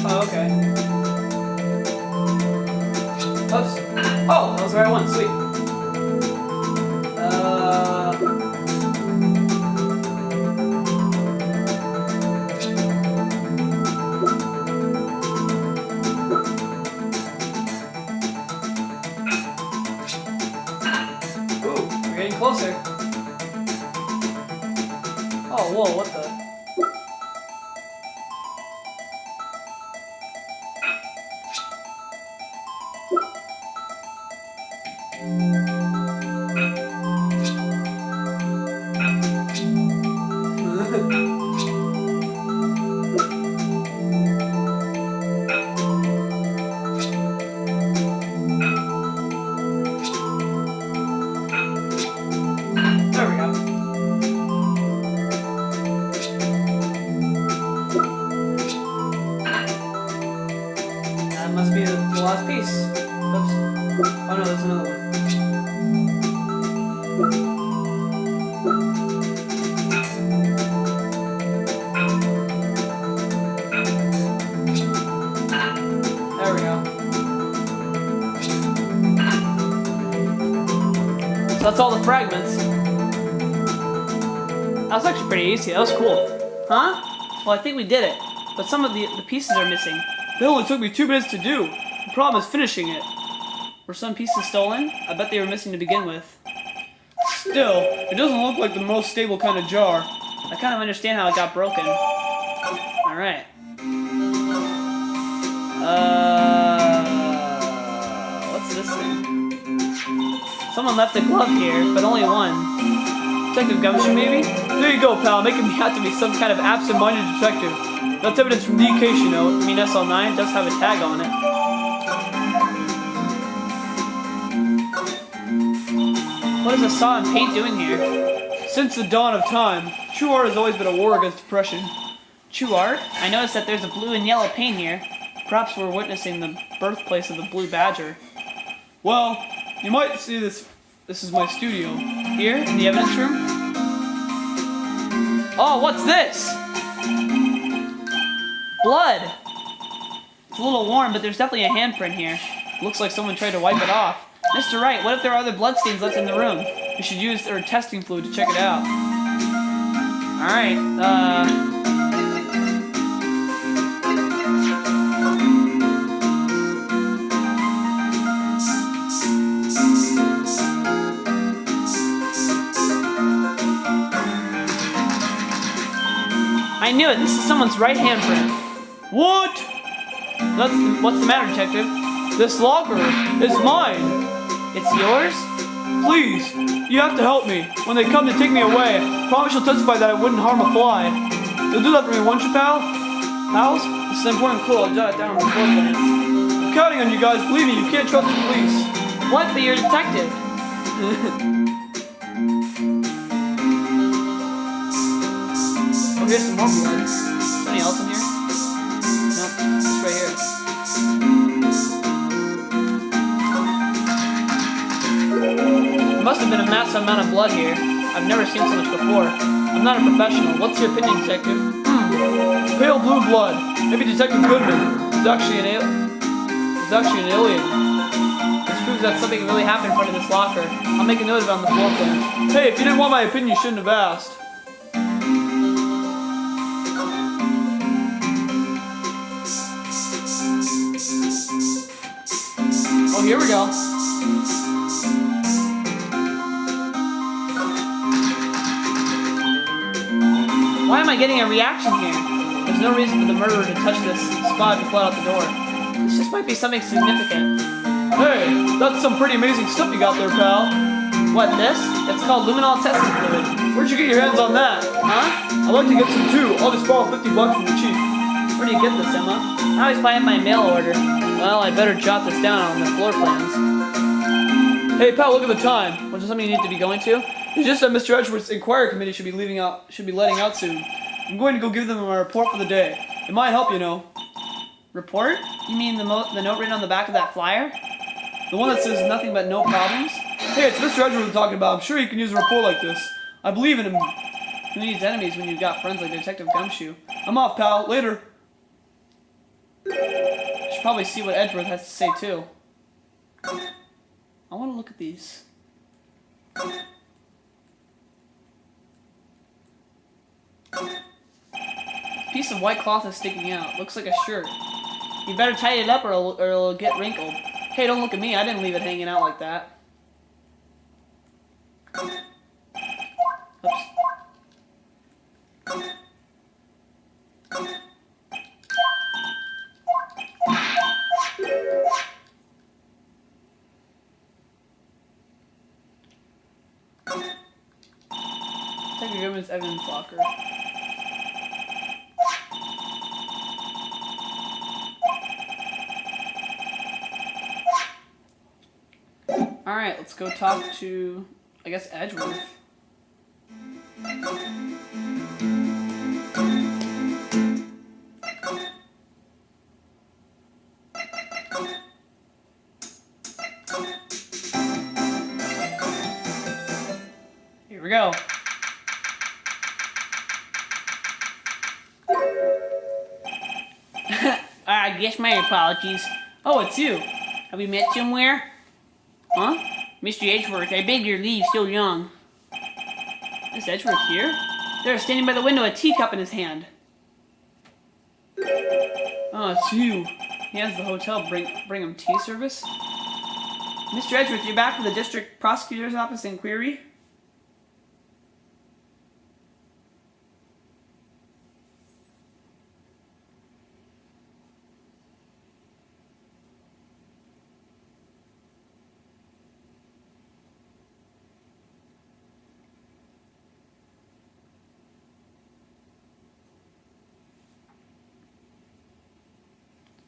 Oh, okay. Oops. Oh, that was the right one. Sweet. Ooh, we're getting closer. Oh, whoa, what the? There we go. That must be the last piece. Oops. Oh no, there's another one. There we go. So that's all the fragments. That was actually pretty easy. That was cool. Huh? Well, I think we did it. But some of the pieces are missing. That only took me 2 minutes to do. The problem is finishing it. Were some pieces stolen? I bet they were missing to begin with. Still, it doesn't look like the most stable kind of jar. I kind of understand how it got broken. Alright. What's this thing? Someone left a glove here, but only one. Detective Gumshoe, maybe? There you go, pal, making me out to be some kind of absent-minded detective. That's evidence from the case, you know. I mean, SL9 does have a tag on it. What is a saw and paint doing here? Since the dawn of time, true art has always been a war against oppression. True art? I noticed that there's a blue and yellow paint here. Perhaps we're witnessing the birthplace of the Blue Badger. Well, you might see this. This is my studio. Here, in the evidence room? Oh, what's this? Blood! It's a little warm, but there's definitely a handprint here. Looks like someone tried to wipe it off. Mr. Wright, what if there are other bloodstains left in the room? We should use our testing fluid to check it out. Alright, I knew it. This is someone's right handprint. What? What's the matter, detective? This locker is mine. It's yours? Please, you have to help me. When they come to take me away, promise you'll testify that I wouldn't harm a fly. You'll do that for me, won't you, pal? Pals? This is an important clue. I'll jot it down on the floor plan. I'm counting on you guys. Believe me, you can't trust the police. What? But you're a detective. Oh, here's some more blood. Is there anything else in here? Nope. It's right here. There must have been a massive amount of blood here. I've never seen so much before. I'm not a professional. What's your opinion, detective? Pale blue blood. Maybe Detective Goodman is actually an alien. This proves that something really happened in front of this locker. I'll make a note of it on the floor plan. Hey, if you didn't want my opinion, you shouldn't have asked. Oh, here we go. Why am I getting a reaction here? There's no reason for the murderer to touch this spot and flood out the door. This just might be something significant. Hey, that's some pretty amazing stuff you got there, pal. What, this? It's called luminol testing fluid. Where'd you get your hands on that? Huh? I'd like to get some too. I'll just borrow $50 from the chief. Where do you get this, Emma? I always buy it by mail order. Well, I better jot this down on the floor plans. Hey, pal, look at the time. Was there something you need to be going to? It's just that Mr. Edgeworth's inquiry committee should be letting out soon. I'm going to go give them my report for the day. It might help, you know. Report? You mean the note written on the back of that flyer? The one that says nothing but no problems? Hey, it's Mr. Edgeworth talking about. I'm sure he can use a report like this. I believe in him. Who needs enemies when you've got friends like Detective Gumshoe? I'm off, pal. Later. I should probably see what Edgeworth has to say, too. I want to look at these. A piece of white cloth is sticking out. Looks like a shirt. You better tighten it up or it'll get wrinkled. Hey, don't look at me. I didn't leave it hanging out like that. Oops. Take a good evidence locker. Alright, let's go talk to, I guess, Edgeworth. Here we go. I guess my apologies. Oh, it's you. Have we met somewhere? Huh? Mr. Edgeworth, I beg your leave, so young. Is Edgeworth here? There, standing by the window, a teacup in his hand. Oh, it's you. He has the hotel bring him tea service. Mr. Edgeworth, you're back from the district prosecutor's office inquiry?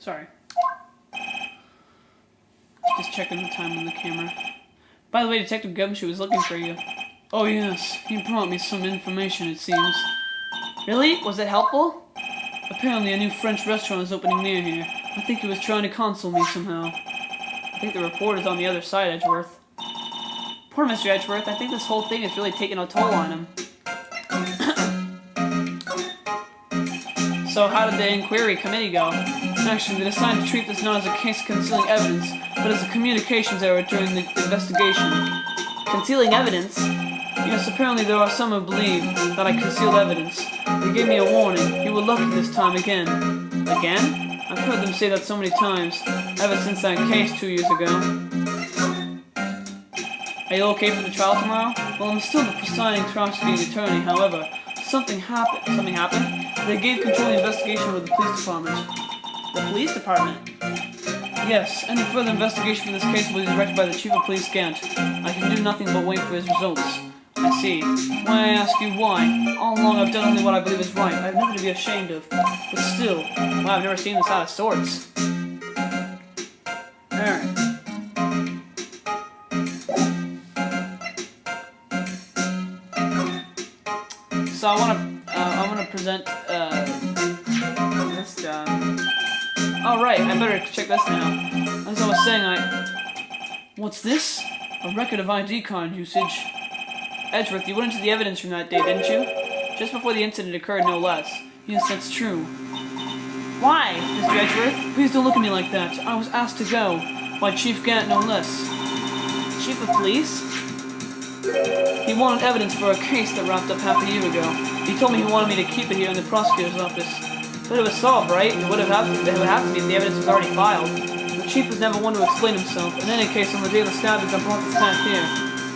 Sorry. Just checking the time on the camera. By the way, Detective Gumshoe was looking for you. Oh yes, he brought me some information, it seems. Really? Was it helpful? Apparently a new French restaurant is opening near here. I think he was trying to console me somehow. I think the report is on the other side, Edgeworth. Poor Mr. Edgeworth, I think this whole thing is really taking a toll on him. So how did the inquiry committee go? Actually, they decided to treat this not as a case concealing evidence, but as a communications error during the investigation. Concealing evidence? Yes, apparently there are some who believe that I concealed evidence. They gave me a warning. You were lucky this time again. Again? I've heard them say that so many times, ever since that case 2 years ago. Are you okay for the trial tomorrow? Well, I'm still the presiding prosecuting attorney, however. Something happened. Something happened? They gave control of the investigation with the police department. The police department? Yes, any further investigation for this case will be directed by the chief of police Gant. I can do nothing but wait for his results. I see. Why I ask you why? All along I've done only what I believe is right. I have nothing to be ashamed of. But still, wow, I've never seen this out of sorts. Alright. So I want to present this. Oh right, I better check this now. As I was saying, what's this? A record of ID card usage. Edgeworth, you went into the evidence from that day, didn't you? Just before the incident occurred, no less. Yes, that's true. Why, Mr. Edgeworth? Please don't look at me like that. I was asked to go by Chief Gant, no less. Chief of police? He wanted evidence for a case that wrapped up half a year ago. He told me he wanted me to keep it here in the prosecutor's office. But it was solved, right? It would have to be if the evidence was already filed. The chief was never one to explain himself. In any case, on the day of the stabbings, I brought this pack here.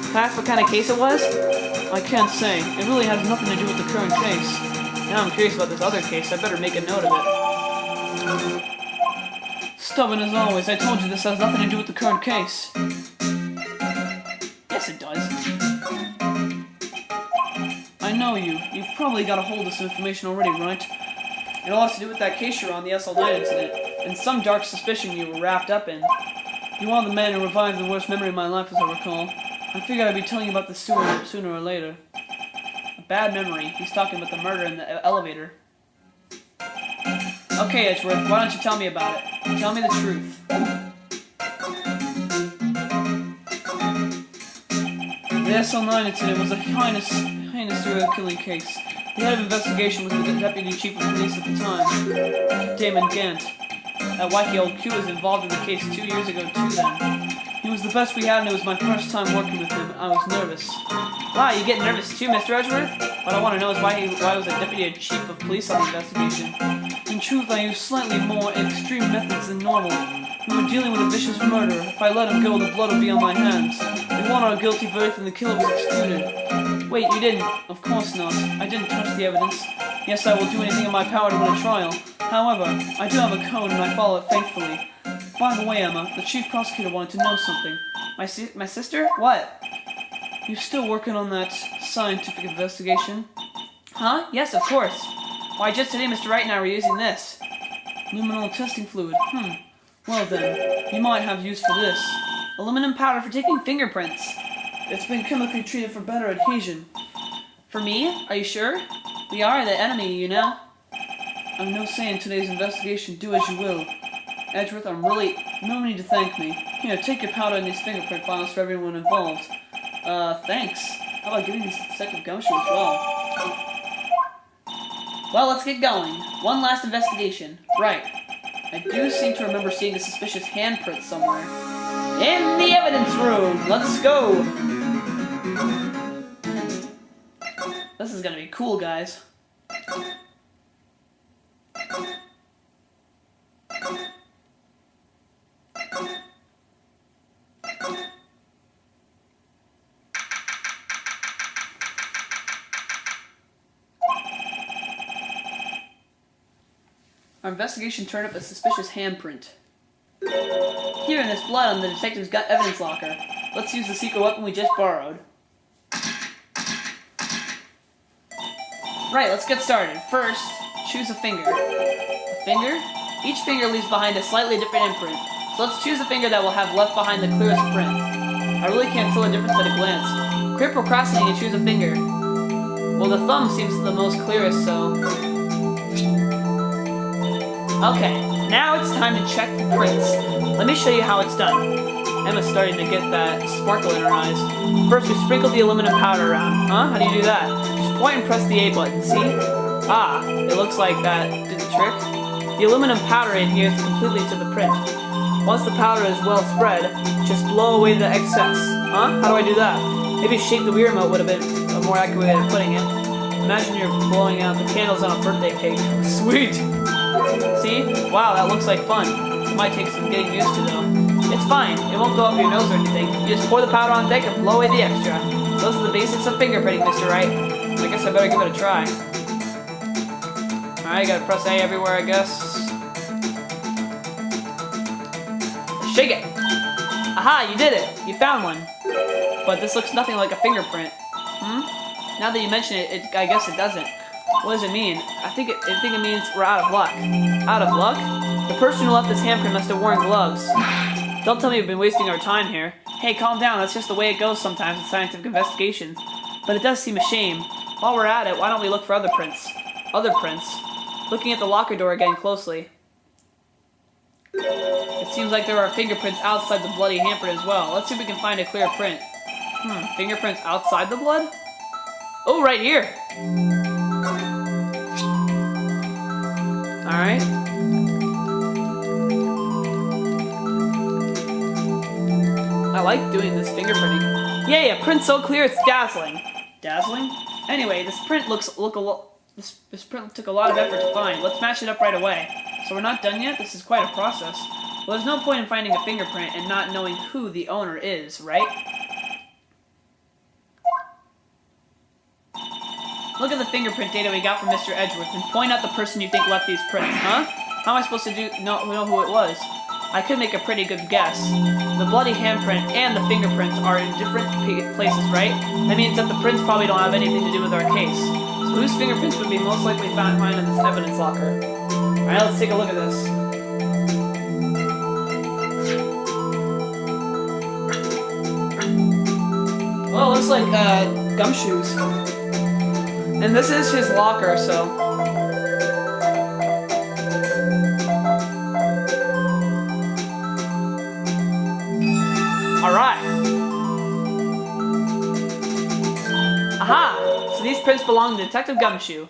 Can I ask what kind of case it was? I can't say. It really has nothing to do with the current case. Now I'm curious about this other case. I better make a note of it. Stubborn as always. I told you this has nothing to do with the current case. Yes, it does. I know you. You've probably got a hold of some information already, right? It all has to do with that case you're on, the SL9 incident, and some dark suspicion you were wrapped up in. You are the man who revived the worst memory of my life, as I recall. I figured I'd be telling you about this sooner or later. A bad memory. He's talking about the murder in the elevator. Okay, Edgeworth, why don't you tell me about it? Tell me the truth. The SL9 incident was a heinous serial killing case. The head of investigation was the deputy chief of police at the time, Damon Gant. That wacky old Q was involved in the case 2 years ago too then. He was the best we had and it was my first time working with him. I was nervous. Wow, you get nervous too, Mr. Edgeworth? What I want to know is why he was a deputy chief of police on the investigation. In truth, I used slightly more extreme methods than normal. We were dealing with a vicious murderer. If I let him go, the blood would be on my hands. They wanted a guilty verdict and the killer was excluded. Wait, you didn't? Of course not. I didn't touch the evidence. Yes, I will do anything in my power to win a trial. However, I do have a code and I follow it faithfully. By the way, Emma, the chief prosecutor wanted to know something. My sister? What? You still working on that scientific investigation? Huh? Yes, of course. Why, just today Mr. Wright and I were using this. Luminol testing fluid. Well then, you might have use for this. Aluminum powder for taking fingerprints. It's been chemically treated for better adhesion. For me? Are you sure? We are the enemy, you know. I'm no say in today's investigation. Do as you will. Edgeworth, no need to thank me. Here, take your powder and these fingerprint files for everyone involved. Thanks. How about giving me a set of gumshoe as well? Well, let's get going. One last investigation. Right. I do seem to remember seeing a suspicious handprint somewhere. In the evidence room! Let's go! This is gonna be cool, guys. Our investigation turned up a suspicious handprint. Here in this blood on the detective's got evidence locker. Let's use the secret weapon we just borrowed. Right, let's get started. First, choose a finger. A finger? Each finger leaves behind a slightly different imprint. So let's choose a finger that will have left behind the clearest print. I really can't tell the difference at a glance. Quit procrastinating and choose a finger. Well, the thumb seems the most clearest, so... Okay, now it's time to check the prints. Let me show you how it's done. Emma's starting to get that sparkle in her eyes. First, we sprinkle the aluminum powder around. Huh? How do you do that? Just point and press the A button, see? Ah, it looks like that did the trick. The aluminum powder adheres completely to the print. Once the powder is well spread, just blow away the excess. Huh? How do I do that? Maybe shake the Wii remote would have been a more accurate way of putting it. Imagine you're blowing out the candles on a birthday cake. Sweet! See? Wow, that looks like fun. It might take some getting used to though. It's fine. It won't go up your nose or anything. You just pour the powder on deck and blow away the extra. Those are the basics of fingerprinting, Mr. Wright. I guess I better give it a try. Alright, gotta press A everywhere, I guess. Shake it! Aha, you did it! You found one. But this looks nothing like a fingerprint. Now that you mention it, I guess it doesn't. What does it mean? I think it means we're out of luck. Out of luck? The person who left this handprint must have worn gloves. Don't tell me we've been wasting our time here. Hey, calm down. That's just the way it goes sometimes in scientific investigations. But it does seem a shame. While we're at it, why don't we look for other prints? Other prints? Looking at the locker door again closely. It seems like there are fingerprints outside the bloody handprint as well. Let's see if we can find a clear print. Fingerprints outside the blood? Oh, right here! Alright. I like doing this fingerprinting. Yay, a print so clear it's dazzling. Dazzling? Anyway, this print this print took a lot of effort to find. Let's match it up right away. So we're not done yet? This is quite a process. Well, there's no point in finding a fingerprint and not knowing who the owner is, right? Look at the fingerprint data we got from Mr. Edgeworth and point out the person you think left these prints, huh? How am I supposed to know who it was? I could make a pretty good guess. The bloody handprint and the fingerprints are in different places, right? That means that the prints probably don't have anything to do with our case. So whose fingerprints would be most likely found in this evidence locker? Alright, let's take a look at this. Well, it looks like gumshoes. And this is his locker, so... Alright. Aha! So these prints belong to Detective Gumshoe.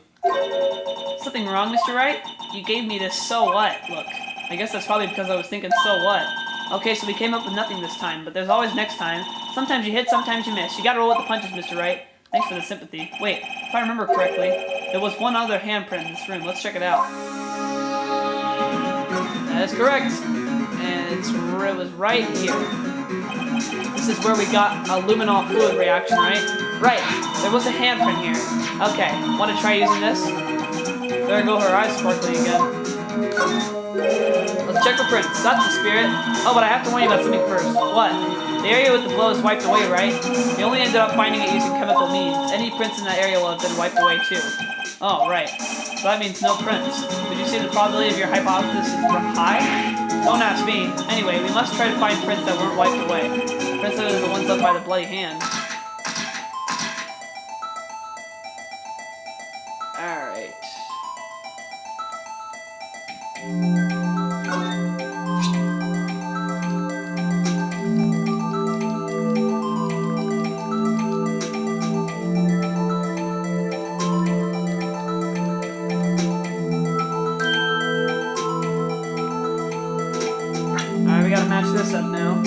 Something wrong, Mr. Wright? You gave me this so what look. I guess that's probably because I was thinking so what. Okay, so we came up with nothing this time, but there's always next time. Sometimes you hit, sometimes you miss. You gotta roll with the punches, Mr. Wright. Thanks for the sympathy. Wait, if I remember correctly, there was one other handprint in this room. Let's check it out. That is correct. And it was right here. This is where we got a luminol fluid reaction, right? Right, there was a handprint here. Okay, want to try using this? There go her eyes sparkling again. Let's check for prints. That's the spirit. Oh, but I have to warn you about something first. What? The area with the blow is wiped away, right? We only ended up finding it using chemical means. Any prints in that area will have been wiped away too. Oh, right. So that means no prints. Would you say the probability of your hypothesis is high? Don't ask me. Anyway, we must try to find prints that weren't wiped away. Prints that are the ones left by the bloody hand. Alright. Alright, we gotta match this up now.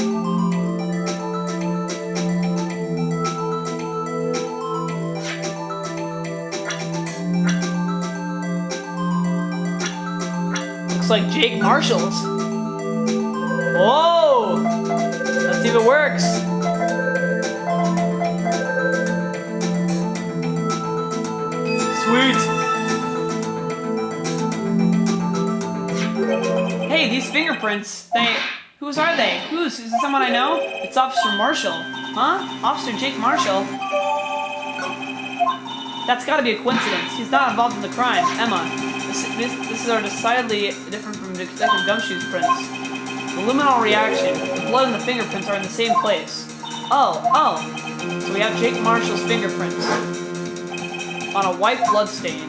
Looks like Jake Marshall's. Whoa! Let's see if it works. Sweet! Hey, these fingerprints, whose are they? Is it someone I know? It's Officer Marshall. Huh? Officer Jake Marshall? That's gotta be a coincidence. He's not involved in the crime. Emma, this are decidedly different from Detective Gumshoe's prints. The luminol reaction, the blood and the fingerprints are in the same place. Oh. So we have Jake Marshall's fingerprints on a white blood stain.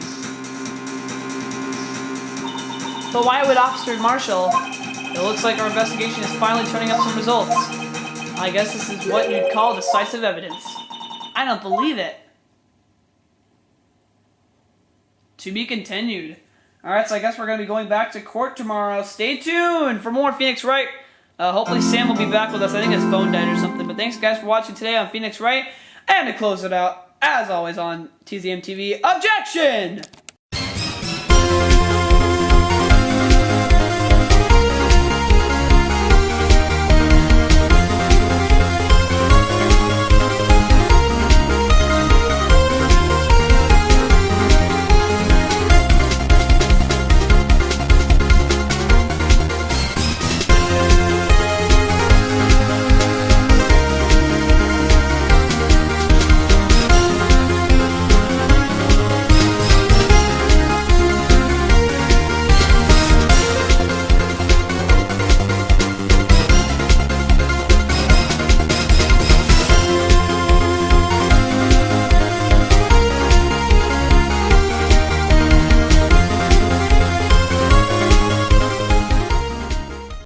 But why would Officer Marshall? It looks like our investigation is finally turning up some results. I guess this is what you'd call decisive evidence. I don't believe it. To be continued. Alright, so I guess we're going to be going back to court tomorrow. Stay tuned for more Phoenix Wright. Hopefully Sam will be back with us. I think his phone died or something. But thanks guys for watching today on Phoenix Wright. And to close it out, as always on TZM TV, Objection!